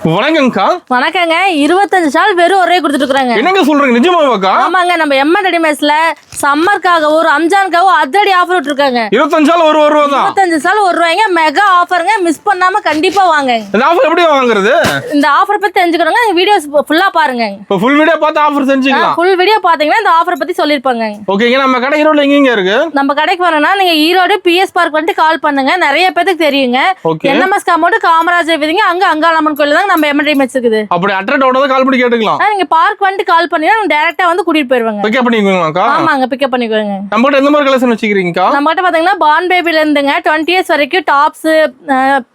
வணக்கங்கக்கா. வணக்கங்க. 25 ஷால் வெறும் ஒரே கொடுத்துட்டு இருக்காங்க. என்னங்க சொல்றீங்க, நிஜமாவாக்கா? ஆமாங்க, நம்ம எம்என் ரெடிமேட்ஸ்ல சம்மர்க்காக ஒரு ரம்ஜானுக்காக அதிரடி ஆஃபர் விட்டுருக்காங்க. 25 ஷால் ஒரு ரூபா தான். 25 ஷால் ஒரு ரூபாய்ங்க, மெகா ஆஃபருங்க. மிஸ் பண்ணாம கண்டிப்பா வாங்க. இந்த ஆஃபர் எப்படி வாங்குறது? இந்த ஆஃபர் பத்தி தெரிஞ்சுக்கணுங்க, வீடியோஸ் ஃபுல்லா பாருங்க. இப்போ ஃபுல் வீடியோ பார்த்து ஆஃபர் செஞ்சுக்கலாம். ஃபுல் வீடியோ பாத்தீங்கன்னா இந்த ஆஃபர் பத்தி சொல்லிருப்பாங்க. ஓகேங்க. நம்ம கடை ஈரோட்ல எங்க இருக்கு? நம்ம கடைக்கு வரணும்னா நீங்க ஈரோடு பிஎஸ் பார்க் வந்துட்டு கால் பண்ணுங்க. நிறைய பேருக்கு தெரியுங்க. ஓகே. என்எம்எஸ் காம்பவுண்ட் காமராஜர் வீதிங்க, அங்க அங்காளம்மன் கோயில் தான் நம்ம எம்என் ரெடிமேட்ஸ் இருக்குது. அப்படி அட்ரஸ் தான் கால் பண்ணி கேட்டுக்கலாம். நீங்க பார்க் வந்துட்டு கால் பண்ணீங்கன்னா டைரக்டா வந்து கூட்டிட்டு போயிருவாங்க. பிக்கப் பண்ணிக்குவீங்களாக்கா? ஆமாங்க, பிக்கப் பண்ணிக்குவாங்க. நம்ம கிட்ட எந்த மாதிரி கலெக்ஷன் வச்சிருக்கீங்கக்கா? நம்ம கிட்ட பாத்தீங்கன்னா பான் பேபில இருந்துங்க 20 இயர்ஸ் வரைக்கும் டாப்ஸ்,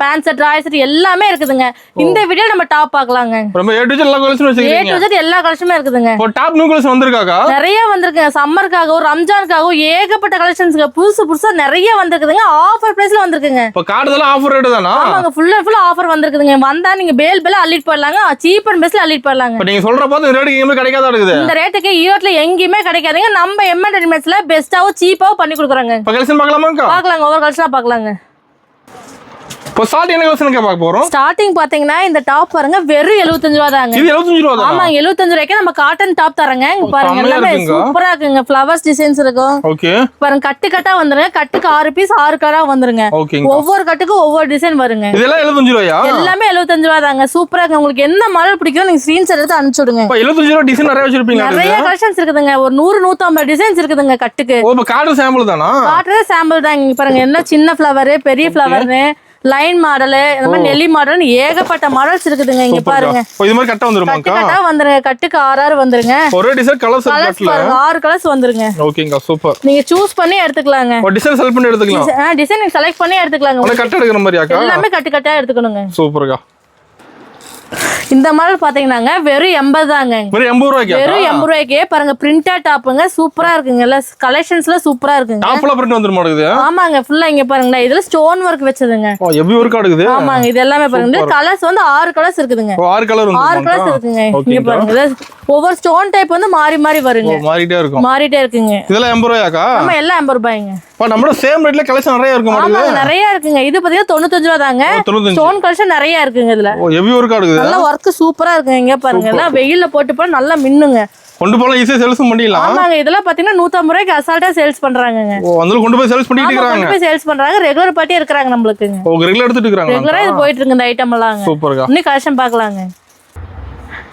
பேண்ட்ஸ், ட்ராயர்ஸ் எல்லாமே இருக்குதுங்க. இந்த வீடியோ நம்ம டாப் பார்க்கலாங்க. ரொம்ப ஏ டு ஜெட் எல்லா கலெக்ஷனும் வச்சிருக்கீங்க. ஏ டு ஜெட் எல்லா கலெக்ஷனுமே இருக்குதுங்க. இப்போ டாப் நியூ கலெக்ஷன் வந்திருக்காக்கா? நிறைய வந்திருக்குங்க. சம்மருக்காக, ரம்ஜானுக்காக ஏகப்பட்ட கலெக்ஷன்ஸ்ங்க. புதுசா நிறைய வந்திருக்குதுங்க. ஆஃபர் பிரைஸ்ல வந்திருக்குங்க. இப்போ கார்டுல ஆஃபர் ரேட் தானா? ஆமாங்க, ஃபுல் ஆஃபர் வந்திருக்குதுங்க. வந்தா நீங்க பேல் அள்ளிட்டு போயிடலாங்க. சீப் அண்ட் பெஸ்ட்ல அள்ளிட்டு போயிடலாங்க. இப்போ நீங்க சொல்ற போது இந்த ரேட்டுக்கு எங்கேயுமே கிடைக்காதா இருக்குது? இந்த ரேட்டுக்கு ஈரோட்ல எங்கேயுமே கிடைக்காதுங்க. நம்ம எம்என் ரெடிமேட்ஸ்ல பெஸ்ட்டாவும் சீப்பாவும் பண்ணி கொடுக்குறாங்க. இப்போ கலெக்ஷன் பார்க்கலாமாக்கா? பார்க்கலாங்க, ஒவ்வொரு கலெக்ஷனா பார்க்கலாங்க. இப்போ ஸ்டார்டிங் என்ன கலெக்ஷனுக்கு பார்க்க போறோம்? ஸ்டார்டிங் பாத்தீங்கன்னா இந்த டாப் பாருங்க, வெறும் 75 ரூபா தாங்க. இது 75 ரூபா தான். ஆமா, 75 ரூபாய்க்கு நம்ம காட்டன் டாப் தரங்க. இங்க பாருங்க, எல்லாமே சூப்பரா இருக்குங்க. ஃப்ளவர்ஸ் டிசைன்ஸ் இருக்கும். ஓகே. பாருங்க, கட்டு கட்டா வந்துருங்க. கட்டுக்கு 6 பீஸ் 6 கலரா வந்துருங்க. ஓகேங்க. ஒவ்வொரு கட்டுக்கும் ஒவ்வொரு டிசைன் வருங்க. இதெல்லாம் 75 ரூபாயா? எல்லாமே 75 ரூபா தாங்க. சூப்பரா இருக்கு. உங்களுக்கு என்ன மாடல் பிடிக்கும் நீங்க ஸ்கிரீன்ஷாட் எடுத்து அனுப்பிச்சு விடுங்க. இப்போ 75 ரூபா டிசைன் நிறைய வச்சிருப்பீங்க. நிறைய கலெக்ஷன்ஸ் இருக்குதுங்க. ஒரு 100 150 டிசைன்ஸ் இருக்குதுங்க கட்டுக்கு. ஓ, இப்போ கார்டு சாம்பிள் தானா? காட்டுற சாம்பிள் தான். இங்க பாருங்க, என்ன சின்ன ஃப்ளவர், பெரிய ஃப்ளவர், லைன் மாடல், இந்த மாதிரி நெல்லி மாடல், ஏகப்பட்ட மாடல்ஸ் இருக்குதுங்க. இங்க பாருங்க, இது மாதிரி கட்ட வந்துருமாக்கா? கட்டா வந்துருங்க. கட்டுக்கு 6 வந்துருங்க. ஒரே டிசைன் கலர்ஸ் பாருங்க, 6 கலர்ஸ் வந்துருங்க. ஓகேங்க, சூப்பர். நீங்க சூஸ் பண்ணி எடுத்துக்கலாங்க. ஒரு டிசைன் செலக்ட் பண்ணி எடுத்துக்கலாம். டிசைன் செலக்ட் பண்ணி எடுத்துக்கலாங்க. உனக்கு கட்ட எடுக்கிற மாதிரியாக்கா? எல்லாமே கட்டு கட்டா எடுத்துக்கணுங்க. சூப்பர்க்கா. இந்த மாடல் பாத்தீங்கன்னாங்க வெறும் 80 தாங்க. வெறும் 80 ரூபாய்க்கு? வெறும் 80 ரூபாய்க்கே பாருங்க, பிரிண்டட் டாப்புங்க. சூப்பரா இருக்குங்க. எல்லா கலெக்ஷன்ஸ்ல சூப்பரா இருக்குங்க. டாப்ல பிரிண்ட் வந்துருமா இருக்குது? ஆமாங்க, ஃபுல்லா இங்க பாருங்க, இதுல ஸ்டோன் ஒர்க் வெச்சதுங்க. ஓ, எவ்வி ஒர்க் இருக்குது? ஆமாங்க, இது எல்லாமே பாருங்க. கலர்ஸ் வந்து 6 கலர்ஸ் இருக்குதுங்க. 6 கலர் வந்து 6 கலர்ஸ் இருக்குங்க. இங்க பாருங்க, ஒவ்வொரு ஸ்டோன் டைப் வந்து மாறி மாறி வருங்க. மாறிட்டே இருக்கும். மாறிட்டே இருக்குங்க. இதெல்லாம் 80 ரூபாயாக்கா? ஆமா, எல்லாம் 80 ரூபாய்ங்க. பா, நம்ம சேம் ரேட்ல கலெக்ஷன் நிறைய இருக்கு மாடல். ஆமாங்க, நிறைய இருக்குங்க. இது பாத்தீங்கன்னா 95 ரூபாய் தாங்க. 95. ஸ்டோன் கலெக்ஷன் நிறைய இருக்குங்க இதுல. ஓ, எவ்வி ஒர்க் இருக்குது. நல்ல வர்க் சூப்பரா இருக்குங்க. இங்க பாருங்க, எல்லாம் வெயில்ல போட்டு போனா நல்லா மின்னுங்க. கொண்டு போலாம், ஈஸியா சேல்ஸ் பண்ணிடலாம். ஆமாங்க, இதெல்லாம் பாத்தீங்கன்னா 150 ரூபாய்க்கு அசால்ட்டா சேல்ஸ் பண்றாங்கங்க. ஓ, அதுல கொண்டு போய் சேல்ஸ் பண்ணிட்டு இருக்காங்க. கொண்டு போய் சேல்ஸ் பண்றாங்க. ரெகுலர் பார்ட்டி இருக்காங்க நம்மளுக்குங்க. ஓ, ரெகுலர் எடுத்துட்டு இருக்காங்க. ரெகுலரா இது போயிட்டு இருக்கு இந்த ஐட்டம் எல்லாம். சூப்பர்க்கா. இன்னும் கலெக்ஷன் பார்க்கலாங்க.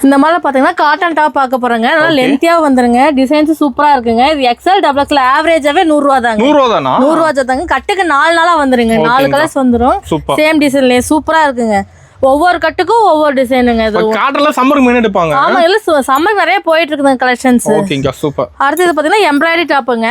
இந்த மாதிரி பாத்தீங்கன்னா காட்டன் டாப் பார்க்க போறாங்க. நல்லா லென்த்தியா வந்துருங்க. டிசைன்ஸ் சூப்பரா இருக்குங்க. இது எக்ஸ்எல் டபுள் எக்ஸ்எல் ஆவரேஜாவே 100 ரூபா தாங்க. 100 ரூபா தானா? 100 ரூபா தாங்க. கட்டுக்கு 4 நாளா வந்துருங்க. 4 கலர்ஸ் வந்துரும். சேம் டிசைன்லயே சூப்பரா இருக்குங்க. ஒவ்வொரு கட்டுக்கும் ஒவ்வொரு டிசைனுங்க. இது காட்டன்ல சம்மருக்கு மெயின் எடுப்பாங்க. ஆமா, இல்ல சம்மர் நிறைய போயிட்டு இருக்குங்க கலெக்ஷன்ஸ். ஓகேங்க, சூப்பர். அடுத்து இது பாத்தீங்கன்னா எம்ப்ராய்டரி டாப்புங்க.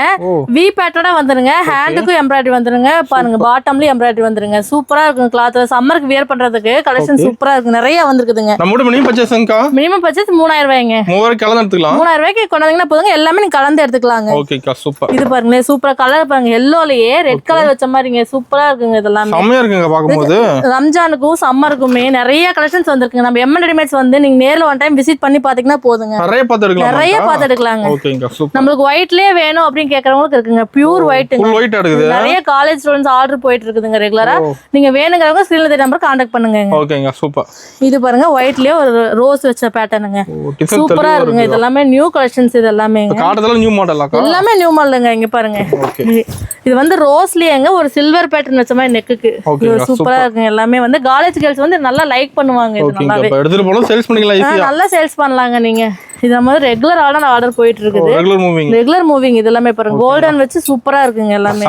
வி பேட்டர்னா வந்துருங்க. ஹேண்டுக்கும் எம்ப்ராய்டரி வந்துருங்க. பாருங்க, பாட்டம்லயும் எம்ப்ராய்டரி வந்துருங்க. சூப்பரா இருக்குங்க. கிளாத் சம்மருக்கு வியர் பண்றதுக்கு கலெக்ஷன் சூப்பரா இருக்கு. நிறைய வந்திருக்குதுங்க. நம்மோட மினிமம் பர்சேஸ்ங்கா? மினிமம் பர்சேஸ் 3000 ரூபாய்ங்க. 3000 கலந்து எடுத்துக்கலாம். 3000 ரூபாய்க்கு கொண்டாந்தீங்கன்னா போதுங்க. எல்லாமே நீங்க கலந்து எடுத்துக்கலாங்க. ஓகேக்கா, சூப்பர். இது பாருங்க, சூப்பரா கலர் பாருங்க. எல்லோலயே ரெட் கலர் வச்ச மாதிரிங்க. சூப்பரா இருக்குங்க. இதெல்லாம் செம்மையா இருக்குங்க பாக்கும்போது. ரம்ஜானுக்கும் சம்மருக்குமே நிறைய கலெக்ஷன்ஸ் வந்திருக்குங்க. நம்ம எம்என் ரெடிமேட்ஸ் வந்து நீங்க நேர்ல ஒன் டைம் விசிட் பண்ணி பாத்தீங்கன்னா போதுங்க. நிறைய பார்த்து எடுக்கலாம். நிறைய பார்த்து எடுக்கலாங்க. ஓகேங்க, சூப்பர். நமக்கு ஒயிட்லயே வேணும் அப்படின்னு கேக்குறவங்களுக்கு இருக்குங்க. Pure white. ஃபுல் ஒயிட் இருக்குது. நிறைய காலேஜ் ஸ்டூடண்ட்ஸ் ஆர்டர் போயிட்டு இருக்குதுங்க ரெகுலரா. நீங்க வேணுங்கறவங்க ஸ்கிரீன்ல தெரிய நம்பர் கான்டாக்ட் பண்ணுங்க. ஓகேங்க, சூப்பர். இது பாருங்க, ஒயிட்லயே ஒரு ரோஸ் வச்ச பேட்டர்னுங்க. சூப்பரா இருக்குங்க. இது எல்லாமே நியூ கலெக்ஷன்ஸ். இது எல்லாமே காட்டதல நியூ மாடலாக்கா? எல்லாமே நியூ மாடலுங்க. இங்க பாருங்க, இது வந்து ரோஸ்லயேங்க ஒரு சில்வர் பேட்டர்ன் வச்ச மாதிரி நெக்குக்கு. சூப்பரா இருக்குங்க. எல்லாமே வந்து காலேஜ் கேர்ள்ஸ் வந்து நல்லா லைக் பண்ணுவாங்க. இது நல்லாவே எடுத்துட்டு போலாம், சேல்ஸ் பண்ணிக்கலாம் ஈஸியா. நல்லா சேல்ஸ் பண்ணலாங்க நீங்க. இது நம்ம ரெகுலர் ஆர்டர் போயிட்டு இருக்குது. Regular moving. இது எல்லாமே பாருங்க, கோல்டன் வச்சு சூப்பரா இருக்குங்க. எல்லாமே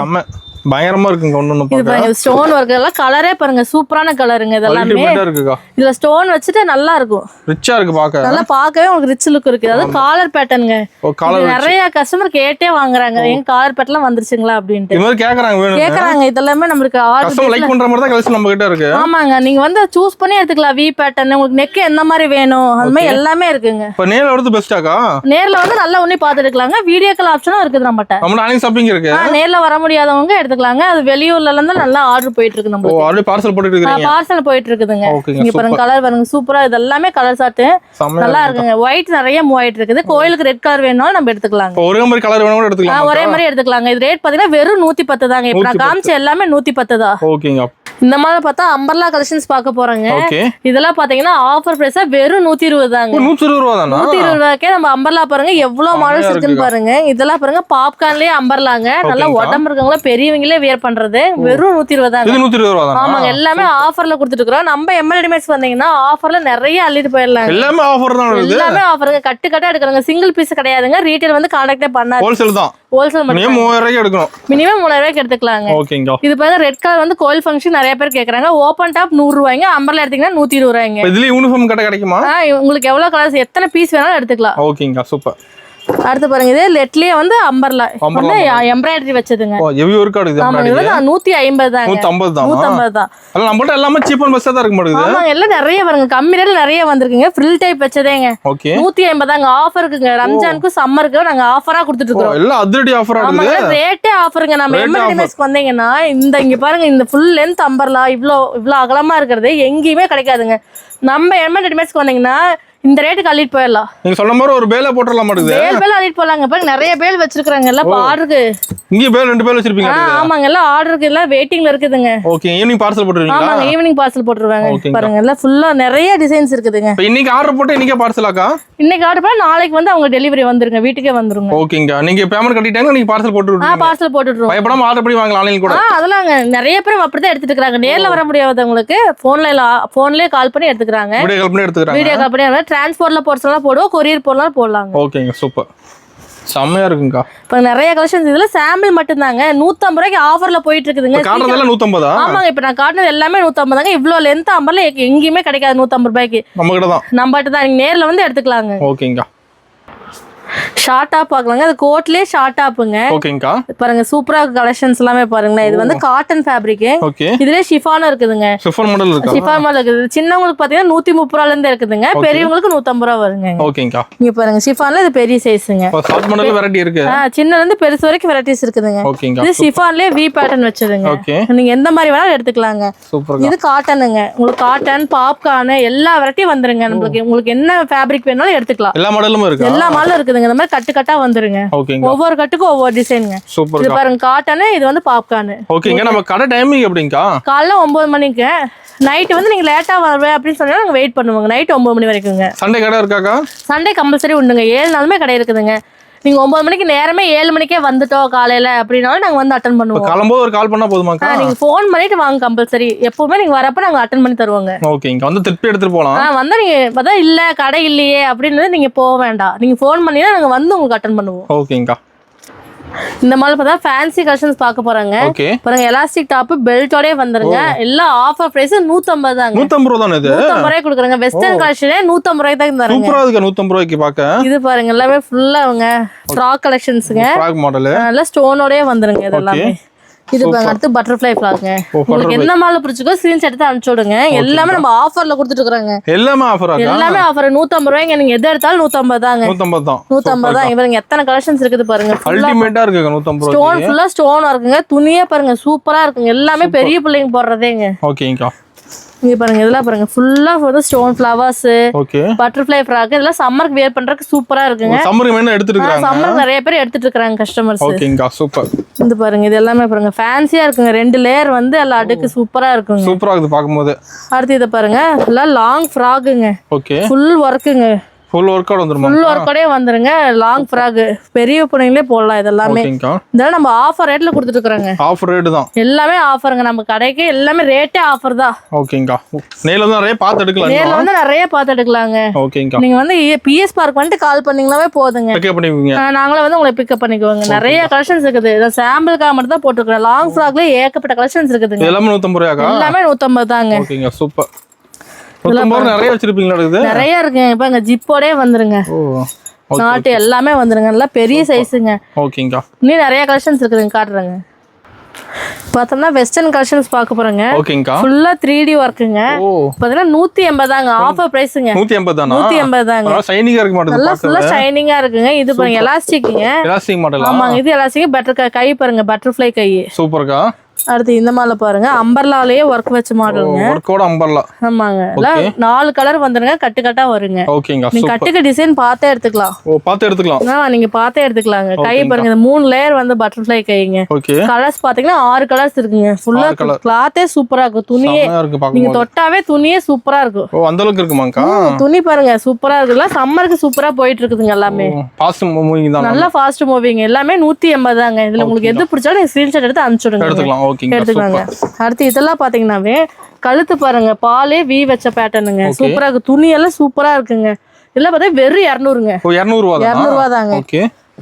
பயங்கரமா இருக்குங்க. ஒண்ணு இது பாருங்க, ஸ்டோன் வர்க் எல்லாம் கலரே பாருங்க, சூப்பரான கலருங்க. இதெல்லாமே இதுல ஸ்டோன் வச்சுட்டு நல்லா இருக்கும். ரிச்சா இருக்கு பாக்க. நல்லா பார்க்கவே உங்களுக்கு ரிச் லுக் இருக்கு. அது காலர் பேட்டர்னுங்க. நிறைய கஸ்டமர் கேட்டே வாங்குறாங்க, எங்க காலர் பேட்டர்லாம் வந்துருச்சுங்களா அப்படின்ட்டு. இது மாதிரி கேக்குறாங்க. இதெல்லாமே நம்மளுக்கு கஸ்டமர் லைக் பண்ற மாதிரி தான் கலெக்ஷன் நம்ம கிட்ட இருக்கு. ஆமாங்க, நீங்க வந்து சூஸ் பண்ணி எடுத்துக்கலாம். வி பேட்டர்ன் உங்களுக்கு நெக் எந்த மாதிரி வேணும் அது மாதிரி எல்லாமே இருக்குங்க. இப்ப நேர்ல வரது பெஸ்டாக்கா? நேர்ல வந்து நல்லா உன்னி பார்த்து எடுக்கலாங்க. வீடியோ கால் ஆப்ஷனும் இருக்குது நம்மட்ட. நம்ம ஆன்லைன் ஷாப்பிங் இருக்கு. நேர்ல வர முடியாதவங்க எடுத்துக்கலாங்க. அது வெளியூர்ல இருந்து நல்லா ஆர்டர் போயிட்டு இருக்கு. நம்ம ஆல்ரெடி பார்சல் போட்டுட்டு இருக்கீங்க. பார்சல் போயிட்டு இருக்குதுங்க. இங்க பாருங்க, கலர் பாருங்க, சூப்பரா. இது எல்லாமே கலர் சார்ட் நல்லா இருக்குங்க. ஒயிட் நிறைய மூவ் ஆயிட்டு இருக்குது. கோயிலுக்கு ரெட் கலர் வேணும்னாலும் நம்ம எடுத்துக்கலாம். ஒரே மாதிரி கலர் வேணும்னா எடுத்துக்கலாம். ஒரே மாதிரி எடுத்துக்கலாங்க. இது ரேட் பாத்தீங்கன்னா வெறும் 110 தாங்க. இப்ப நான் காமிச்ச எல்லாமே 110 தான். ஓகேங்க. இந்த மாதிரி பார்த்தா அம்பர்லா கலெக்ஷன்ஸ் பார்க்க போறோங்க. ஓகே. இதெல்லாம் பாத்தீங்கன்னா ஆஃபர் பிரைஸா வெறும் 120 தாங்க. 120 ரூபா தானா? 120 ரூபாய்க்கே நம்ம அம்பர்லா பாருங்க எவ்வளவு மாடல்ஸ் இருக்குன்னு பாருங்க. இதெல்லாம் பாருங்க பாப்கார்ன்லயே அம்பர்லாங்க. நல்லா உடம்பு இருக்கவங்க பெரியவங்களே வியர் பண்றது வெறும் 120 தாங்க. இது 120 ரூபா தானா? ஆமாங்க, எல்லாமே ஆஃபர்ல கொடுத்துட்டு இருக்கோம். நம்ம எம்எல் ரெடிமேட்ஸ் வந்தீங்கன்னா ஆஃபர்ல நிறைய அள்ளிட்டு போயிடலாம். எல்லாமே ஆஃபர் தான் வருது. எல்லாமே ஆஃபருங்க, கட்டு கட்டா எடுக்கறங்க. சிங்கிள் பீஸ் கிடையாதுங்க. ரீட்டைல் வந்து கான்டாக்டே பண்ணாது. ஹோல்சேல் தான். ஹோல்சேல் மட்டும். மினிமம் 3000 ரூபாய்க்கு எடுக்கணும். மினிமம் 3000 ரூபாய்க்கு எடுத்துக்கலாங்க. ஓகேங்க. இது பாருங்க ரெட் கலர் வந்து கோயில் ஃபங்க்ஷன் நிறைய பேர் கேக்குறாங்க. ஓபன் டாப் 100 ரூபாய்ங்க. அம்பர்லா எடுத்தீங்கன்னா 120 ரூபாய்ங்க. இதுல யூனிஃபார்ம் கடை கிடைக்குமா? உங்களுக்கு எவ்வளவு கலர்ஸ் எத்தனை பீஸ் வேணாலும் எடுத்துக்கலாம். ஓகேங்க, சூப்பர். அடுத்து பாருங்க இதே லெட்லயே வந்து அம்பர்லா வந்து எம்ப்ராய்டரி வச்சதுங்க. ஓ ஹெவி ஒர்க் ஆடுது. ஆமாங்க, இது 150 தாங்க. 150 தான். 150 தான். அல்ல நம்மட்ட எல்லாமே சீப் அண்ட் பெஸ்டா தான் இருக்க மாட்டேங்குது. ஆமாங்க, எல்லாம் நிறைய வருங்க. கம்மி ரேட்ல நிறைய வந்திருக்குங்க. Frill type வச்சதேங்க. ஓகே. 150 தாங்க. ஆஃபர் இருக்குங்க. ரம்ஜானுக்கு சம்மருக்கு நாங்க ஆஃபரா கொடுத்துட்டு இருக்கோம். எல்லாம் அதிரடி ஆஃபர் ஆடுது. ஆமாங்க, ரேட்டே ஆஃபருங்க. நம்ம எம்எல்டிஎஸ்க்கு வந்தீங்கன்னா இங்க பாருங்க இந்த ஃபுல் லென்த் அம்பர்லா இவ்ளோ அகலமா இருக்கிறது எங்கேயுமே கிடைக்காதுங்க. நம்ம எம்எல்டிஎஸ்க்கு வந்தீங்கன்னா இந்த ரேட்டுக்கு அள்ளிட்டு போயிடலாம். நீங்க சொன்ன மாதிரி ஒரு பேல போட்டுறலாம் மாட்டேங்குது. பேல் அள்ளிட்டு போலாங்க. பாருங்க நிறைய பேல் வச்சிருக்காங்க. எல்லாம் ஆர்டருக்கு. இங்க பேல் 2 பேல் வச்சிருப்பீங்க. ஆமாங்க, எல்லாம் ஆர்டருக்கு எல்லாம் வெயிட்டிங்ல இருக்குதுங்க. ஓகே. ஈவினிங் பார்சல் போட்டுருவீங்களா? ஆமாங்க, ஈவினிங் பார்சல் போட்டுருவாங்க. பாருங்க எல்லாம் ஃபுல்லா நிறைய டிசைன்ஸ் இருக்குதுங்க. இப்போ இன்னைக்கு ஆர்டர் போட்டு இன்னைக்கே பார்சலாக்கா? இன்னைக்கு ஆர்டர் பண்ணா நாளைக்கு வந்து அவங்க டெலிவரி வந்துருங்க, வீட்டுக்கே வந்துருங்க. ஓகேங்க. நீங்க பேமெண்ட் கட்டிட்டாங்க, நீங்க பார்சல் போட்டு விட்டுருங்க. பார்சல் போட்டுடுறோம். பயப்படாம ஆர்டர் பண்ணி வாங்கலாம் ஆன்லைன் கூட. அதெல்லாம் நிறைய பேர் அப்படிதான் எடுத்துட்டு இருக்காங்க. நேர்ல வர முடியாதவங்களுக்கு போன்லயே கால் பண்ணி எடுத்துக்கிறாங்க. வீடியோ கால் பண்ணி எடுத்துக்கறாங்க. வீடியோ கால் பண்ணி டிரான்ஸ்போர்ட்ல போறதெல்லாம் போடுவோம், கொரியர் போடலாம் போடலாங்க. ஓகேங்க, சூப்பர். செம்மையா இருக்குங்கக்கா. இப்போ நிறைய கலெக்ஷன்ஸ் இதுல சாம்பிள் மட்டும் தாங்க. 150 ரூபாய்க்கு ஆஃபர்ல போயிட்டு இருக்குதுங்க. காட்டுறதெல்லாம் 150. ஆமாங்க, இப்போ நான் காட்டுறது எல்லாமே 150 தாங்க. இவ்ளோ லென்த் அம்பர்ல எங்கேயுமே கிடைக்காது 150 ரூபாய்க்கு. நம்ம கிட்ட தான். நம்ம கிட்ட தான். நீங்க நேர்ல வந்து எடுத்துக்கலாங்க. ஓகேங்க. ஷார்ட் டாப் பார்க்கலாங்க. அது கோட்லயே ஷார்ட் டாப்புங்க. ஓகேங்கா. பாருங்க சூப்பரா கலெக்ஷன்ஸ் எல்லாமே பாருங்க. இது வந்து காட்டன் ஃபேப்ரிக். ஓகே. இதுலயே ஷிஃபானும் இருக்குதுங்க. ஷிஃபான் மாடல் இருக்கு. ஷிஃபான் மாடல் இருக்குது. சின்னவங்களுக்கு பாத்தீங்கன்னா 130 ரூபாயில இருந்து இருக்குதுங்க. பெரியவங்களுக்கு 150 ரூபா வருங்க. ஓகேங்கா. இங்க பாருங்க ஷிஃபான்ல இது பெரிய சைஸ்ங்க. ஷார்ட் மாடல் வெரைட்டி இருக்கு. சின்னல இருந்து பெருசு வரைக்கும் வெரைட்டிஸ் இருக்குதுங்க. ஓகேங்கா. இது ஷிஃபான்லயே வி பேட்டர்ன் வச்சதுங்க. ஓகே. நீங்க எந்த மாதிரி வேணாலும் எடுத்துக்கலாங்க. சூப்பர். இது காட்டனுங்க. உங்களுக்கு காட்டன், பாப்கார்ன் எல்லா வெரைட்டியும் வந்துருங்க. உங்களுக்கு என்ன ஃபேப்ரிக் வேணாலும் எடுத்துக்கலாம். எல்லா மாடலும் இருக்கு. எல்லா மாடலும் இருக்குதுங்க. இந்த மாதிரி கட்டு கட்டா வந்துருங்க. ஓகேங்க. ஒவ்வொரு கட்டுக்கும் ஒவ்வொரு டிசைனுங்க. சூப்பர். இது பாருங்க காட்டன், இது வந்து பாப்கார்ன். ஓகேங்க. நம்ம கடை டைமிங் எப்படிங்கா? காலைல 9 மணிக்கு. நைட் வந்து நீங்க லேட்டா வருவேன் அப்படின்னு சொன்னா நாங்க வெயிட் பண்ணுவோங்க. நைட் 9 மணி வரைக்குங்க. சண்டே கடை இருக்காக்கா? சண்டே கம்பல்சரி உண்டுங்க. 7 நாளுமே கடை இருக்குதுங்க. நீங்க 9 மணிக்கு நேரமே 7 மணிக்கே வந்துட்டோம் காலையில அப்படின்னாலும் நாங்க வந்து அட்டன் பண்ணுவோம். கிளம்போது ஒரு கால் பண்ணா போதுமாக்கா? நீங்க ஃபோன் பண்ணிட்டு வாங்க கம்பல்சரி. எப்பவுமே நீங்க வரப்ப நாங்க அட்டன் பண்ணி தருவோங்க. ஓகேங்க. வந்து திருப்பி எடுத்துட்டு போலாம். வந்தா நீங்க அதான் இல்ல கடை இல்லையே அப்படின்னு நீங்க போக வேண்டாம். நீங்க ஃபோன் பண்ணீங்கன்னா நாங்க வந்து உங்களுக்கு அட்டன் பண்ணுவோம். ஓகேங்கா. இந்த மாதிரி பார்த்தா ஃபேன்சி கலெக்ஷன்ஸ் பார்க்க போறாங்க. ஓகே. பாருங்க எலாஸ்டிக் டாப் பெல்ட்டோடே வந்துருங்க. எல்லாம் ஆஃபர் பிரைஸ் 150 தாங்க. 150 ரூபா தானே இது? 150 ரூபாய்க்கு கொடுக்குறாங்க. வெஸ்டர்ன் கலெக்ஷனே 150 ரூபாய்க்கு தான் தராங்க. சூப்பரா இருக்கு 150 ரூபாய்க்கு பாக்க. இது பாருங்க எல்லாமே ஃபுல்லா அவங்க ஃப்ராக் கலெக்ஷன்ஸ்ங்க. Frock model. நல்ல ஸ்டோனோடே வந்துருங்க இது எல்லாமே. இது பாருங்க அடுத்து பட்டர்ஃப்ளை ஃப்ராக்ங்க. உங்களுக்கு என்ன மாடல் பிடிச்சிக்கோ ஸ்கிரீன்ஷாட் எடுத்து அனுப்பிச்சு விடுங்க. எல்லாமே நம்ம ஆஃபர்ல கொடுத்துட்டு இருக்காங்க. எல்லாமே ஆஃபரா? எல்லாமே ஆஃபர் 150 ரூபாய்க்கு. நீங்க எது எடுத்தாலும் 150 தாங்க. 150 தான். 150 தான். இவங்க எத்தனை கலெக்ஷன்ஸ் இருக்குது பாருங்க. அல்டிமேட்டா இருக்கு 150 ரூபாய்க்கு. ஸ்டோன் ஃபுல்லா ஸ்டோன் இருக்குங்க. துணியே பாருங்க சூப்பரா இருக்குங்க. எல்லாமே பெரிய பிள்ளைங்க போடுறதேங்க. ஓகேங்கா. இங்க பாருங்க இதெல்லாம் பாருங்க ஃபுல்லா வந்து stone flowers, okay, butterfly frock இதெல்லாம் சம்மருக்கு வேர் பண்றதுக்கு சூப்பரா இருக்குங்க. சம்மருக்கு வேணா எடுத்துட்டு இருக்காங்க. சம்மருக்கு நிறைய பேர் எடுத்துட்டு இருக்காங்க கஸ்டமர்ஸ். ஓகேங்கா, சூப்பர். இது பாருங்க இது எல்லாமே பாருங்க ஃபேன்சியா இருக்குங்க. 2 லேயர் வந்து எல்லாம் அடுக்கு சூப்பரா இருக்குங்க. சூப்பரா இருக்குது பாக்கும்போது. அடுத்து இத பாருங்க எல்லாம் லாங் ஃப்ராக்குங்க. ஓகே, ஃபுல் வர்க்குங்க. ஃபுல் ஒர்க் அவுட் வந்துருமா? ஃபுல் ஒர்க் அவுட்டே வந்துருங்க. லாங் ஃப்ராக் பெரிய பொண்ணுங்களே போடலாம். இதெல்லாமே இதெல்லாம் நம்ம ஆஃபர் ரேட்ல கொடுத்துட்டு இருக்காங்க. ஆஃபர் ரேட் தான். எல்லாமே ஆஃபருங்க. நம்ம கடைக்கு எல்லாமே ரேட்டே ஆஃபர் தான். ஓகேங்கா. நேர்ல வந்து நிறைய பார்த்து எடுக்கலாம். நேர்ல வந்து நிறைய பார்த்து எடுக்கலாங்க. ஓகேங்கா. நீங்க வந்து பிஎஸ் பார்க் வந்துட்டு கால் பண்ணீங்களாவே போதுங்க. பிக்கப் பண்ணிக்குவீங்க. நாங்களே வந்து உங்களை பிக்கப் பண்ணிக்குவாங்க. நிறைய கலெக்ஷன்ஸ் இருக்குது. இத சாம்பிளுக்காக மட்டும் தான் போட்டுருக்கோம். லாங் ஃப்ராக்ல ஏகப்பட்ட கலெக்ஷன்ஸ் இருக்குதுங்க. எல்லாமே 150 ரூபாயா? எல்லாமே 150 தாங்க. ஓகேங்க, சூப்பர். 150 நிறைய வச்சிருப்பீங்களா? இருக்குது நிறைய இருக்குங்க. இப்ப இங்க ஜிப்போடே வந்துருங்க. நாட்டு எல்லாமே வந்துருங்க. எல்லாம் பெரிய சைஸுங்க. ஓகேங்கா. இன்னும் நிறைய கலெக்ஷன்ஸ் இருக்குதுங்க காட்டுறேங்க. பார்த்தோம்னா வெஸ்டர்ன் கலெக்ஷன்ஸ் பார்க்க போறோங்க. ஓகேங்கா. ஃபுல்லா 3D வர்க்குங்க. பாத்தீங்கன்னா 180 தாங்க. ஆஃபர் பிரைஸ்ங்க. 180 தானா? 180 தாங்க. ஷைனிங்கா இருக்க மாட்டேங்குது. நல்லா ஃபுல்லா ஷைனிங்கா இருக்குங்க. இது பாருங்க எலாஸ்டிக்ங்க. Elastic model. ஆமாங்க, இது எலாஸ்டிக். கை பாருங்க பட்டர்ஃப்ளை கை. சூப்பர்க்கா. அடுத்து இந்த மாடல பாருங்க அம்பர்லாலயே ஒர்க் வச்ச மாடலுங்க. ஒர்க்கோட அம்பர்லா. ஆமாங்க. எல்லாம் 4 கலர் வந்துருங்க. கட்டு கட்டா வருங்க. ஓகேங்க. நீங்க கட்டுக்கு டிசைன் பார்த்தே எடுத்துக்கலாம். ஓ பார்த்தே எடுத்துக்கலாம். நீங்க பார்த்தே எடுத்துக்கலாங்க. கை பாருங்க இந்த 3 லேயர் வந்து பட்டர்ஃப்ளை கைங்க. ஓகே. கலர்ஸ் பாத்தீங்கன்னா 6 கலர்ஸ் இருக்குங்க. ஃபுல்லா கிளாத்தே சூப்பரா இருக்கும். துணியே நீங்க தொட்டாவே துணியே சூப்பரா இருக்கும். ஓ அந்த அளவுக்கு இருக்குமாங்கா? துணி பாருங்க சூப்பரா இருக்குல்ல. சம்மருக்கு சூப்பரா போயிட்டு இருக்குதுங்க எல்லாமே. ஃபாஸ்ட் மூவிங் தான். நல்லா ஃபாஸ்ட் மூவிங். எல்லாமே 180 தாங்க. இதுல உங்களுக்கு எது பிடிச்சாலும் நீங்க ஸ்கிரீன்ஷாட் எடுத்து அனுப்பிச்சுடுங்க. எடுத்துக்கலாம். ஓகேங்க. எடுத்துக்கலாங்க. அடுத்து இதெல்லாம் பாத்தீங்கன்னாவே கழுத்து பாருங்க பாலே வி வச்ச பேட்டர்னுங்க. சூப்பரா இருக்கு. துணி எல்லாம் சூப்பரா இருக்குங்க. இதெல்லாம் பார்த்தா வெறும் 200ங்க. ஓ 200 ரூபாய். 200 ரூபாய் தாங்க. ஓகே.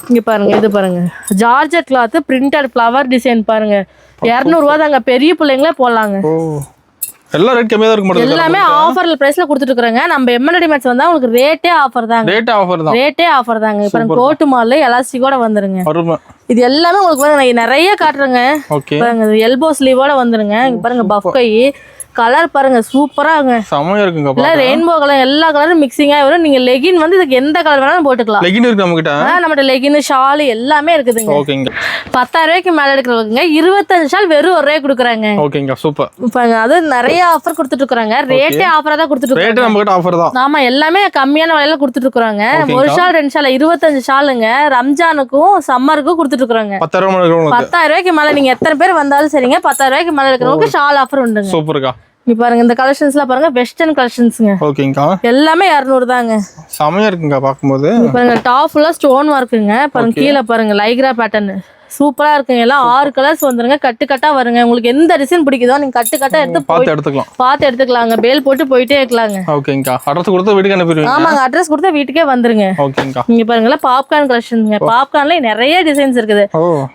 இங்க பாருங்க இது பாருங்க georgette cloth printed flower design பாருங்க 200 ரூபாய் தாங்க. பெரிய பிள்ளைங்களே போடலாங்க. ஓ எல்லா ரேட் கம்மியா தான் இருக்கு மாட்டேங்குது. எல்லாமே ஆஃபர்ல பிரைஸ்ல கொடுத்துட்டு இருக்காங்க. நம்ம எம்என்டி மேட்ச் வந்தா உங்களுக்கு ரேட்டே ஆஃபர் தாங்க. ரேட்டே ஆஃபர் தாங்க. இப்போ கோட் மால் எலாஸ்டிக்கோட வந்துருங்க. இது எல்லாமே உங்களுக்கு பாருங்க நிறைய காட்டுறேங்க. பாருங்க எல்போ ஸ்லீவோட வந்துருங்க. இங்க பாருங்க பஃப் கை கலர் பாருங்க சூப்பரா இருக்குங்க. செமையா இருக்குங்க. இல்ல ரெயின்போ கலர் எல்லா கலரும் மிக்சிங்கா வரும். நீங்க லெகின் வந்து இதுக்கு எந்த கலர் வேணாலும் போட்டுக்கலாம். லெகின் இருக்கு நம்ம கிட்ட. நம்மட்ட லெகின் ஷால் எல்லாமே இருக்குதுங்க. ஓகேங்க. 10,000 ரூபாய்க்கு மேல எடுக்கிறவங்க 25 ஷால் வெறும் 1 ரூபாய் கொடுக்குறாங்க. ஓகேங்க சூப்பர். இப்போ அது நிறைய ஆஃபர் கொடுத்துட்டு இருக்காங்க. ரேட்டே ஆஃபரா தான் கொடுத்துட்டு இருக்காங்க. ரேட் நம்ம கிட்ட ஆஃபர் தான். ஆமா எல்லாமே கம்மியான விலையில கொடுத்துட்டு இருக்காங்க. 1 ஷால் 2 ஷால் 25 ஷாலுங்க. ரம்ஜானுக்கும் சம்மருக்கும் கொடுத்துட்டு இருக்காங்க. 10,000 ரூபாய்க்கு மேல நீங்க எத்தனை பேர் வந்தாலும் சரிங்க 10,000 ரூபாய்க்கு மேல இருக்கிறவங்களுக்கு ஷால் ஆஃபர் உண்டுங்க. சூப்பர்க்கா. நீ பாருங்க இந்த கலெக்ஷன்ஸ்லாம் பாருங்க வெஸ்டர்ன் கலெக்ஷன்ஸ்ங்க. ஓகேங்கா. எல்லாமே 200 தாங்க. செமையா இருக்குங்க பாக்கும்போது. பாருங்க டாப் ஃபுல்லா ஸ்டோன் வர்க்குங்க. பாருங்க கீழ பாருங்க லைக்ரா பேட்டர்ன் சூப்பரா இருக்குங்க. எல்லாம் 6 கலர்ஸ் வந்துருங்க. கட்டு கட்டா வருங்க. உங்களுக்கு எந்த டிசைன் பிடிக்குதோ நீங்க கட்டு கட்டா எடுத்து பார்த்து எடுத்துக்கலாங்க. பேல் போட்டு போயிட்டே இருக்கலாங்க. ஓகேங்கா. அட்ரஸ் கொடுத்தா வீட்டுக்கு அனுப்பிடுவீங்க. ஆமாங்க அட்ரஸ் கொடுத்தா வீட்டுக்கே வந்துருங்க. ஓகேங்கா. நீங்க பாருங்க பாப்கார்ன் கலெக்ஷன்ங்க. பாப்கார்ன்ல நிறைய டிசைன்ஸ் இருக்குது.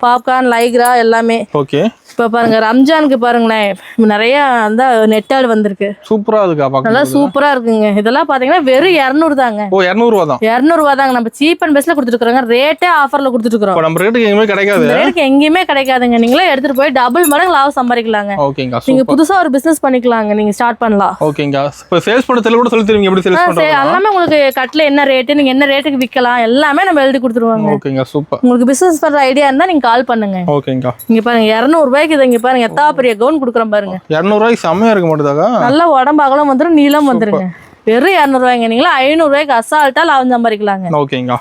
பாப்கார்ன் லைக்ரா எல்லாமே. ஓகே. இப்ப பாருங்க ரம்ஜானுக்கு பாருங்களேன் நிறைய அந்த நெட்டால் வந்திருக்கு. சூப்பரா இருக்கா பாக்க. நல்லா சூப்பரா இருக்குங்க. இதெல்லாம் பாத்தீங்கன்னா வெறும் 200 தாங்க. ஓ 200 ரூபாய் தான். 200 ரூபாய் தாங்க. நம்ம சீப் அண்ட் பெஸ்ட்ல கொடுத்துட்டு இருக்காங்க. ரேட்டே ஆஃபர்ல கொடுத்துட்டு இருக்கோம். நம்ம ரேட்டுக்கு எங்கேயுமே கிடைக்காது. ரேட்டுக்கு எங்கேயுமே கிடைக்காதுங்க. நீங்களே எடுத்துட்டு போய் டபுள் மடங்கு லாபம் சம்பாதிக்கலாங்க. ஓகேங்க. நீங்க புதுசா ஒரு பிசினஸ் பண்ணிக்கலாங்க. நீங்க ஸ்டார்ட் பண்ணலாம். ஓகேங்க. இப்போ சேல்ஸ் பண்ண கூட சொல்லி தருவீங்க எப்படி சேல்ஸ் பண்றது? எல்லாமே உங்களுக்கு கட்ல என்ன ரேட் நீங்க என்ன ரேட்டுக்கு விக்கலாம் எல்லாமே நம்ம எழுதி கொடுத்துருவாங்க. ஓகேங்க சூப்பர். உங்களுக்கு பிசினஸ் பண்ற ஐடியா இருந்தா நீங்க கால் பண்ணுங்க. ஓகேங்க. இங்க பாருங்க 200 ரூபாய்க்கு இங்க பாருங்க எத்தா பெரிய கவுன் குடுக்குறேன் பாருங்க. 200 ரூபாய்க்கு செமையா இருக்க மாட்டேதாங்க. நல்ல உடம்பு அகலம் வந்துரும் நீளம் வந்துருங்க. வெறும் 200 ரூபாய்ங்க. நீங்களா 500 ரூபாய்க்கு அசால்ட்டா லாபம் சம்பாதிக்கலாங்க. ஓகேங்க.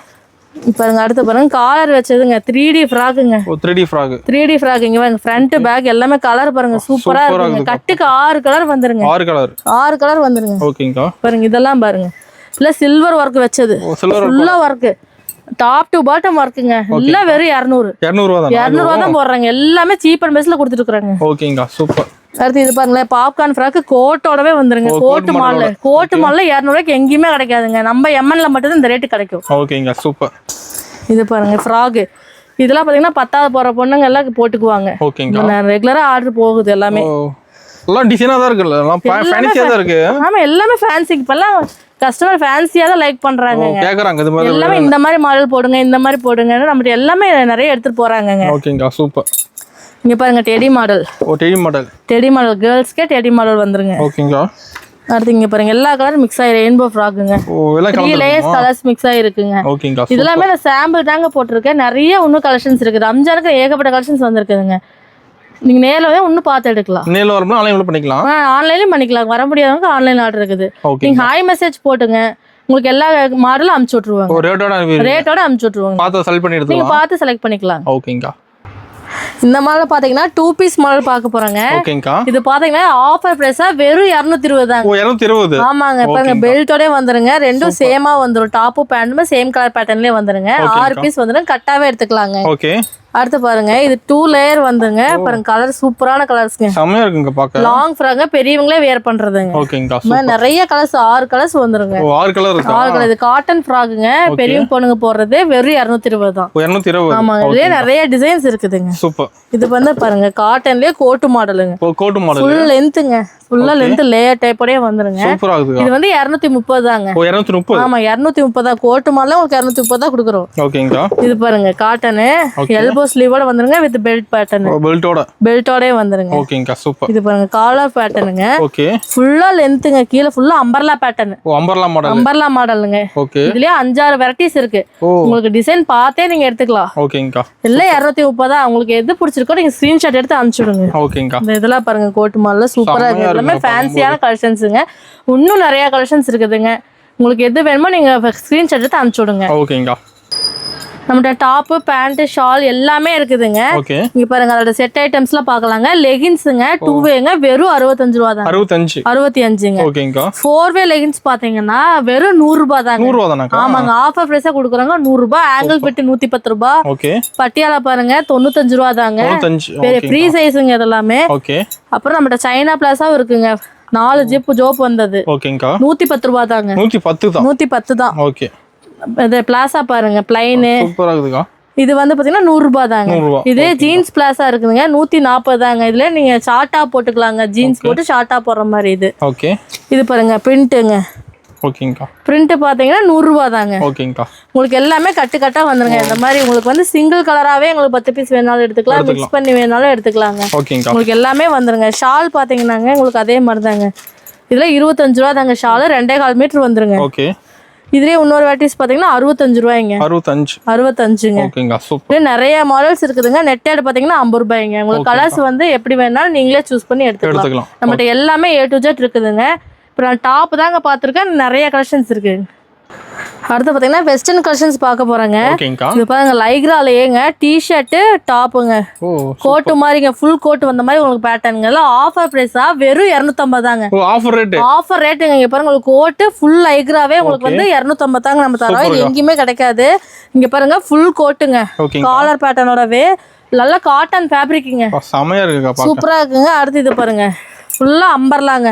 பாருங்க அடுத்து பாருங்க காலர் வச்சதுங்க 3D ஃப்ராக்குங்க. 3D frock. 3D ஃப்ராக் இங்க பாருங்க ஃப்ரண்ட் பேக் எல்லாமே கலர் பாருங்க சூப்பரா இருக்குங்க. கட்டுக்கு 6 கலர் வந்துருங்க. 6 கலர் வந்துருங்க. ஓகேங்க. பாருங்க இதெல்லாம் பாருங்க. இல்ல சில்வர் வர்க் வச்சது. ஃபுல்லா வர்க். டாப் டு பாட்டம் வர்க்குங்க. எல்லாம் வெறும் 200 ரூபாய் தான். 200 ரூபாய் தான் போடுறாங்க. எல்லாமே சீப் அண்ட் பெஸ்ட்ல கொடுத்துட்டு இருக்காங்க. ஓகேங்க சூப்பர். அடுத்து இது பாருங்களேன் பாப்கார்ன் ஃப்ராக் கோட்டோடவே வந்துருங்க. கோட் மால்ல 200 ரூபாய்க்கு எங்கேயுமே கிடைக்காதுங்க. நம்ம எம்என்ல மட்டும் இந்த ரேட்டு கிடைக்கும். ஓகேங்க சூப்பர். இது பாருங்க ஃப்ராக். இதெல்லாம் பாத்தீங்கன்னா 10வது போற பொண்ணுங்க எல்லாம் போட்டுக்குவாங்க. ஓகேங்க. ரெகுலரா ஆர்டர் போகுது எல்லாமே. எல்லாம் டிசைனா தான் இருக்குல்ல. எல்லாம் ஃபேன்சியா தான் இருக்கு. ஆமா எல்லாமே ஃபேன்சி. இப்பெல்லாம் கஸ்டமர் ஃபேன்சியா தான் லைக் பண்றாங்க. கேக்குறாங்க இது மாதிரி எல்லாமே இந்த மாதிரி மாடல் போடுங்க இந்த மாதிரி போடுங்கன்னு நம்ம எல்லாமே நிறைய எடுத்துட்டு போறாங்கங்க. ஓகேங்க சூப்பர். இங்க பாருங்க டெடி மாடல். டெடி மாடல் கேர்ள்ஸ்க்கே டெடி மாடல் வந்துருங்க. ஓகேங்க. அடுத்து இங்க பாருங்க எல்லா கலர் மிக்ஸ் ஆயி ரெயின்போ ஃப்ராக்குங்க. 3 லேயர்ஸ் கலர்ஸ் மிக்ஸ் ஆயி இருக்குங்க. ஓகேங்க. இதெல்லாம் நான் சாம்பிள் தாங்க போட்டுருக்கேன். நிறைய இன்னும் கலெக்ஷன்ஸ் இருக்கு. ரம்ஜானுக்கு ஏகப்பட்ட கலெக்ஷன்ஸ் வந்திருக்குதுங்க. நீங்க நேர்ல வந்து இன்னும் பார்த்து எடுக்கலாம். நேர்ல வரணும் ஆன்லைன்ல பண்ணிக்கலாம். ஆன்லைன்லயும் பண்ணிக்கலாம். வர முடியாதவங்க ஆன்லைன் ஆர்டர் இருக்குது. நீங்க ஹாய் மெசேஜ் போட்டுங்க. உங்களுக்கு எல்லா மாடலும் அனுப்பிச்சு விட்டுருவாங்க. ரேட்டோட அனுப்பிச்சு விட்டுருவாங்க. பார்த்து செலக்ட் பண்ணி எடுத்துக்கலாம். நீங்க பார்த்து செலக்ட் பண்ணிக்கலாம். ஓகேங்க. இந்த மாடல் பாத்தீங்கன்னா 2 பீஸ் மாடல் பார்க்க போறாங்க. ஓகேங்கா. இது பாத்தீங்கன்னா ஆஃபர் பிரைஸா வெறும் 220 தாங்க. ஓ 220. ஆமாங்க. பாருங்க பெல்ட்டோட வந்துருங்க. ரெண்டும் சேமா வந்துரும். டாப்பும் பேண்ட்டுமே சேம் கலர் பேட்டர்ன்லயே வந்துருங்க. 6 பீஸ் வந்துரும். கட்டாவே எடுத்துக்கலாங்க. ஓகே. அடுத்து பாருங்க இது 2 லேயர் வந்துங்க. பாருங்க கலர் சூப்பரான கலர்ஸ்ங்க. செமையா இருக்குங்க பாக்க. லாங் ஃப்ராக் பெரியவங்களே வேர் பண்றதுங்க. ஓகேங்கா. நிறைய கலர்ஸ் 6 கலர்ஸ் வந்துருங்க. ஓ 6 கலர் இருக்கு. 6 கலர். இது காட்டன் ஃப்ராக்குங்க. பெரியவங்க பொண்ணுங்க போடுறது வெறும் 220 தான். 220. ஆமாங்க. இதுலயே நிறைய டிசைன்ஸ் இருக்குதுங்க. சூப்பர். இது வந்து பாருங்க காட்டன்லயே கோட் மாடலுங்க. Code model. ஃபுல் லெந்த்ங்க. ஃபுல்லா லென்த் லேயர் டைப்போடயே வந்துருங்க. சூப்பரா இருக்கு. இது வந்து 230 தாங்க. ஓ 230. ஆமா 230 தான். கோட் மாடல்ல உங்களுக்கு 230 தான் கொடுக்குறோம். ஓகேங்கா. இது பாருங்க காட்டன் எல்போ ஸ்லீவோட வந்துருங்க வித் பெல்ட் பேட்டர்ன். பெல்ட்டோடே வந்துருங்க. ஓகேங்கா சூப்பர். இது பாருங்க காலர் பேட்டர்னுங்க. ஓகே. ஃபுல்லா லென்த்ங்க கீழ ஃபுல்லா அம்பர்லா பேட்டர்ன். ஓ அம்பர்லா மாடல். அம்பர்லா மாடலுங்க. ஓகே. இதுலயே 5-6 வெரைட்டிஸ் இருக்கு. உங்களுக்கு டிசைன் பார்த்தே நீங்க எடுத்துக்கலாம். ஓகேங்கா. எல்லாம் 230 தான். உங்களுக்கு எது பிடிச்சிருக்கோ நீங்க ஸ்கிரீன்ஷாட் எடுத்து அனுப்பிச்சுடுங்க. ஓகேங்கா. இந்த இதெல்லாம் பாருங்க கோட் மாடல்ல சூப்பரா இருக்கு. எல்லாமே ஃபேன்சியான கலெக்ஷன்ஸ்ங்க. இன்னும் நிறைய கலெக்ஷன்ஸ் இருக்குதுங்க. உங்களுக்கு எது வேணுமோ நீங்க ஸ்கிரீன்ஷாட் எடுத்து அனுப்பிச்சுடுங்க. ஓகேங்கா. நம்மகிட்ட டாப் பேண்ட் ஷால் எல்லாமே இருக்குதுங்க. இங்க பாருங்க அதோட செட் ஐட்டம்ஸ்லாம் பார்க்கலாங்க. லெகின்ஸ்ங்க 2வேங்க வெறும் 65 ரூபா தான். 65ங்க. ஓகேங்கா. 4வே லெகின்ஸ் பாத்தீங்கன்னா வெறும் 100 ரூபாய் தாங்க. 100 ரூபாய் தானக்கா? ஆமாங்க ஆஃபர் பிரைஸா கொடுக்குறாங்க 100 ரூபாய். ஆங்கிள் ஃபிட் 110 ரூபாய். ஓகே. பட்டியாலா பாருங்க 95 ரூபாய் தாங்க. 95. ஃப்ரீ சைஸ்ங்க இதெல்லாமே. ஓகே. அப்புறம் நம்மகிட்ட சைனா பிளாஸாவும் இருக்குங்க. 4 ஜிப் ஜோப் வந்தது. ஓகேங்கா. 110 ரூபாய் தாங்க. 110 தான். 110 தான். ஓகே. இது பிளாஸா பாருங்க பிளைன். சூப்பரா இருக்குதுக்கா. இது வந்து பாத்தீங்கன்னா 100 ரூபாய் தாங்க. இதே ஜீன்ஸ் பிளாஸா இருக்குதுங்க 140 தாங்க. இதுல நீங்க ஷார்ட்டா போட்டுக்கலாங்க. ஜீன்ஸ் போட்டு ஷார்ட்டா போடுற மாதிரி இது. ஓகே. இது பாருங்க பிரிண்ட்ங்க. ஓகேங்கா. பிரிண்ட் பாத்தீங்கன்னா 100 ரூபாய் தாங்க. ஓகேங்கா. உங்களுக்கு எல்லாமே கட்டா வந்துருங்க. இந்த மாதிரி உங்களுக்கு வந்து சிங்கிள் கலராவே உங்களுக்கு 10 பீஸ் வேணாலும் எடுத்துக்கலாம். மிக்ஸ் பண்ணி வேணாலும் எடுத்துக்கலாங்க. ஓகேங்கா. உங்களுக்கு எல்லாமே வந்துருங்க. ஷால் பாத்தீங்கன்னாங்க உங்களுக்கு அதே மாதிரி தாங்க. இதுல 25 ரூபாய் தாங்க ஷால். 2.25 மீட்டர் வந்துருங்க. ஓகே. இதுலயே இன்னொரு வெரைட்டிஸ் பாத்தீங்கன்னா 65 ரூபாய்ங்க. 65ங்க. ஓகேங்க சூப்பர். நிறைய மாடல்ஸ் இருக்குதுங்க. நெட்டட் பாத்தீங்கன்னா 50 ரூபாய்ங்க. உங்களுக்கு கலர்ஸ் வந்து எப்படி வேணாலும் நீங்களே சூஸ் பண்ணி எடுத்துக்கலாம். நம்மகிட்ட எல்லாமே A to Z இருக்குதுங்க. இப்போ நான் டாப் தாங்க பாத்திருக்கேன். நிறைய கலெக்ஷன்ஸ் இருக்கு. அடுத்து பாத்தீங்கன்னா வெஸ்டர்ன் கலெக்ஷன்ஸ் பார்க்க போறாங்க. இது பாருங்க லைக்ராலயேங்க டி-ஷர்ட் டாப்புங்க. கோட் மாதிரிங்க ஃபுல் கோட் வந்த மாதிரி உங்களுக்கு பேட்டர்ன்ங்க. எல்லாம் ஆஃபர் பிரைஸா வெறும் 250 தாங்க. ஆஃபர் ரேட்டுங்க. இங்க பாருங்க உங்களுக்கு கோட் ஃபுல் லைக்ராவே உங்களுக்கு வந்து 250 தாங்க நம்ம தரோம். இது எங்கேயுமே கிடைக்காது. இங்க பாருங்க ஃபுல் கோட்டுங்க. காலர் பேட்டர்னோடவே நல்ல காட்டன் ஃபேப்ரிக்குங்க. செமையா இருக்குங்க. சூப்பரா இருக்குங்க. அடுத்து இது பாருங்க ஃபுல்லா அம்பர்லாங்க.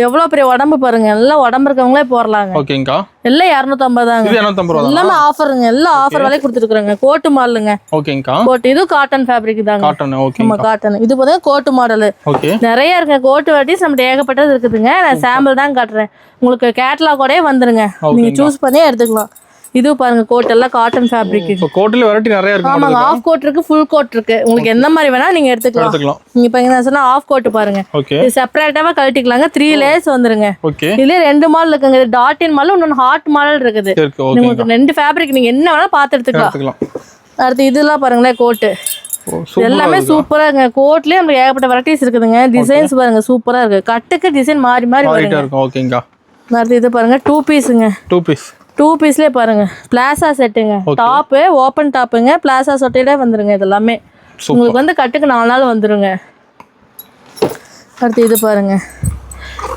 எவ்வளவு பெரிய உடம்பு பாருங்க. எல்லாம் உடம்பு இருக்கவங்களே போறலாங்க. ஓகேங்கா. எல்லாம் 250 தாங்க. 250 ரூபாய். எல்லாமே ஆஃபருங்க. எல்லாம் ஆஃபர் விலை கொடுத்துருக்காங்க. கோட் மாடலுங்க. ஓகேங்கா. கோட் இது காட்டன் ஃபேப்ரிக் தாங்க. காட்டன். ஓகே. நம்ம காட்டன். இது பாத்தீங்க கோட் மாடல். ஓகே. நிறைய இருக்கு கோட் வெரைட்டிஸ். நம்ம ஏகப்பட்டது இருக்குதுங்க. நான் சாம்பிள் தான் காட்டுறேன். உங்களுக்கு கேட்டலாகோடே வந்துருங்க. நீங்க சூஸ் பண்ணி எடுத்துக்கலாம். இது பாருங்க கோட் எல்லாம் காட்டன் ஃபேப்ரிக். இப்போ கோட்ல வெரைட்டி நிறைய இருக்கு. ஆமாங்க ஆஃப் கோட் இருக்கு, ஃபுல் கோட் இருக்கு. உங்களுக்கு எந்த மாதிரி வேணா நீங்க எடுத்துக்கலாம். நீங்க பாருங்க நான் சொன்ன ஆஃப் கோட் பாருங்க. இது செப்பரேட்டாவா கழட்டிக்கலாங்க. 3 லேயர்ஸ் வந்துருங்க. இதுல 2 மாடல் இருக்குங்க. இது டாட் இன் மாடல், இன்னொரு ஹார்ட் மாடல் இருக்குது. உங்களுக்கு 2 ஃபேப்ரிக் நீங்க என்ன வேணா பார்த்து எடுத்துக்கலாம். அடுத்து இதெல்லாம் பாருங்களேன் கோட். எல்லாமே சூப்பரா இருக்குங்க. கோட்லயே நமக்கு ஏகப்பட்ட வெரைட்டிஸ் இருக்குதுங்க. டிசைன்ஸ் பாருங்க சூப்பரா இருக்கு. கட்டுக்கு டிசைன் மாறி மாறி வருங்க. ஓகேங்க. அடுத்து இது பாருங்க 2 பீஸ்ங்க. 2 பீஸ்லயே பாருங்க பிளாசா செட்டுங்க. டாப் ஓபன் டாப்புங்க. பிளாசா சொட்டையில வந்துருங்க. இதெல்லாமே உங்களுக்கு வந்து கட்டுக்கு 4 நாள் வந்துருங்க. அடுத்து இது பாருங்க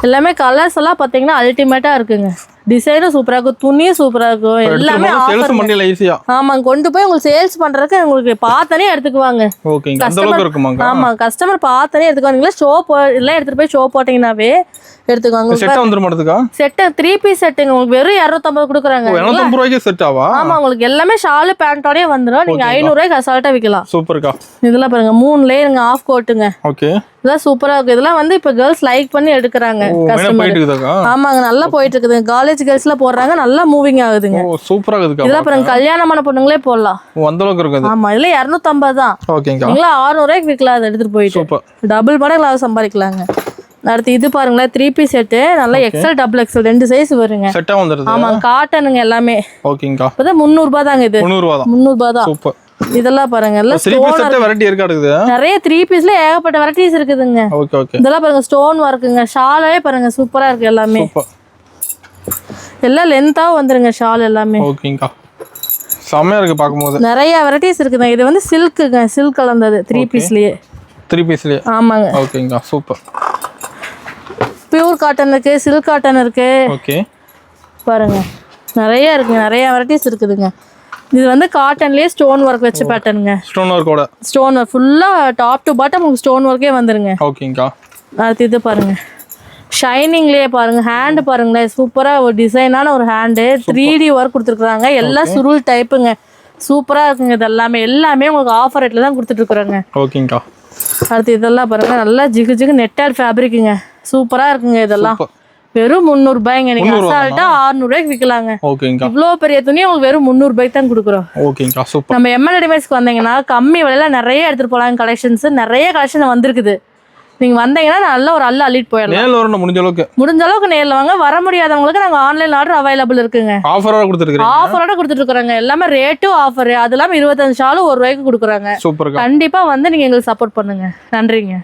எல்லாமே கலர்ஸ் எல்லாம் பாத்தீங்கன்னா அல்டிமேட்டா இருக்குங்க. டிசைனும் சூப்பரா இருக்கும், துணியும் சூப்பரா இருக்கும். எல்லாமே ஆமாங்க. கொண்டு போய் உங்களுக்கு சேல்ஸ் பண்றதுக்கு உங்களுக்கு பார்த்தாலே எடுத்துக்குவாங்க. ஆமா கஸ்டமர் பார்த்தாலே எடுத்துக்குவாங்க. ஷோ எல்லாம் எடுத்துட்டு போய் ஷோ போட்டீங்கன்னாவே எடுத்துக்குவாங்க. செட் 3 பீஸ் செட்டுங்க. உங்களுக்கு வெறும் 250 கொடுக்குறாங்க. 250 ரூபாய்க்கு செட் ஆவா? ஆமா உங்களுக்கு எல்லாமே ஷால் பேண்டோடயே வந்துரும். நீங்க 500 ரூபாய்க்கு அசால்ட்டா விக்கலாம். சூப்பர்க்கா. இதெல்லாம் பாருங்க 3 லேயருங்க ஆஃப் கோட்டுங்க. ஓகே. இதெல்லாம் சூப்பரா இருக்கு. இதெல்லாம் வந்து இப்ப கேர்ள்ஸ் லைக் பண்ணி எடுக்கறாங்க கஸ்டமர். ஆமாங்க நல்லா போயிட்டு இருக்குது. காலேஜ் கேர்ள்ஸ்ல போடுறாங்க. நல்லா மூவிங் ஆகுதுங்க. சூப்பரா இருக்குதுக்கா. இதெல்லாம் பாருங்க கல்யாணமான பொண்ணுங்களே போடலாம். அந்த அளவுக்கு இருக்குது. ஆமா இதுல 250 தான். ஓகேங்க. நீங்களா 600 ரூபாய்க்கு விக்கலாம். அதை எடுத்துட்டு போயிட்டு டபுள் மடங்கு லாபம் சம்பாதிக்கலாங்க. அடுத்து இது பாருங்களேன் 3 பீஸ் செட். நல்லா எக்ஸ்எல் டபுள் எக்ஸ்எல் 2 சைஸ் வருங்க. செட்டா வந்துருது. ஆமா காட்டனுங்க எல்லாமே. ஓகேங்கா. இப்பதான் 300 ரூபாய் தாங்க. இது 300 ரூபாய் தான். 300 ரூபாய் தான். சூப்பர். இதெல்லாம் பாருங்க எல்லாம் 3 பீஸ் செட் வெரைட்டி இருக்குது. நிறைய 3 பீஸ்ல ஏகப்பட்ட வெரைட்டிஸ் இருக்குதுங்க. Okay okay. இதெல்லாம் பாருங்க ஸ்டோன் வர்க்குங்க. ஷாலே பாருங்க சூப்பரா இருக்கு. எல்லாமே எல்லாம் லென்த்தா வந்துருங்க ஷால் எல்லாமே. ஓகேங்கா. செமையா இருக்கு பாக்கும்போது. நிறைய வெரைட்டிஸ் இருக்குங்க. இது வந்து சில்க்குங்க. சில்க் கலந்தது 3 பீஸ்லயே. 3 பீஸ்லயே. ஆமாங்க. ஓகேங்கா சூப்பர். பியூர் காட்டன் இருக்கு, சில்க் காட்டன் இருக்கு. ஓகே. பாருங்க நிறைய இருக்குங்க. நிறைய வெரைட்டிஸ் இருக்குதுங்க. இது வந்து காட்டன்லயே ஸ்டோன் ஒர்க் வச்ச பேட்டர்னுங்க. ஸ்டோன் ஒர்க்கோட. ஸ்டோன் ஒர்க் ஃபுல்லா டாப் டு பாட்டம் உங்களுக்கு ஸ்டோன் ஒர்க்கே வந்துருங்க. ஓகேங்கா. அடுத்து இது பாருங்க ஷைனிங்லயே பாருங்க. ஹேண்ட் பாருங்களேன் சூப்பரா ஒரு டிசைனான ஒரு ஹேண்டு. 3D ஒர்க் கொடுத்துருக்காங்க. எல்லாம் சுருள் டைப்புங்க. சூப்பரா இருக்குங்க. இது எல்லாமே உங்களுக்கு ஆஃபர் ரேட்ல தான் கொடுத்துட்டு இருக்காங்க. ஓகேங்கா. அடுத்து இதெல்லாம் பாருங்க நல்லா ஜிகு ஜிகு நெட்டட் ஃபேப்ரிக்குங்க. சூப்பரா இருக்குங்க இதெல்லாம். வெறும் 300 ரூபாய்ங்க. நீங்க அசால்ட்டா 600 ரூபாய்க்கு விக்கலாங்க. ஓகேங்கா. இவ்ளோ பெரிய துணி உங்களுக்கு வெறும் 300 ரூபாய்க்கு தான் கொடுக்குறோம். ஓகேங்கா, சூப்பர். நம்ம எம்எல் ரெடிமேட்ஸ்க்கு வந்தீங்கன்னா கம்மி விலையில நிறைய எடுத்துட்டு போலாம். கலெக்ஷன்ஸ் நிறைய கலெக்ஷன் வந்திருக்குது. நீங்க வந்தீங்கன்னா நல்ல ஒரு அள்ளிட்டு போயிடலாம். நேர்ல வரணும் முடிஞ்ச அளவுக்கு நேர்ல வாங்க. வர முடியாதவங்களுக்கு நாங்க ஆன்லைன் ஆர்டர் அவைலபிள் இருக்குங்க. ஆஃபரோட கொடுத்துட்டு இருக்கோங்க. எல்லாமே ரேட்டும் ஆஃபர். அது இல்லாம 25 ஷாலும் 1 ரூபாய்க்கு கொடுக்குறாங்க. சூப்பர். கண்டிப்பா வந்து நீங்க எங்களுக்கு சப்போர்ட் பண்ணுங்க. நன்றிங்க.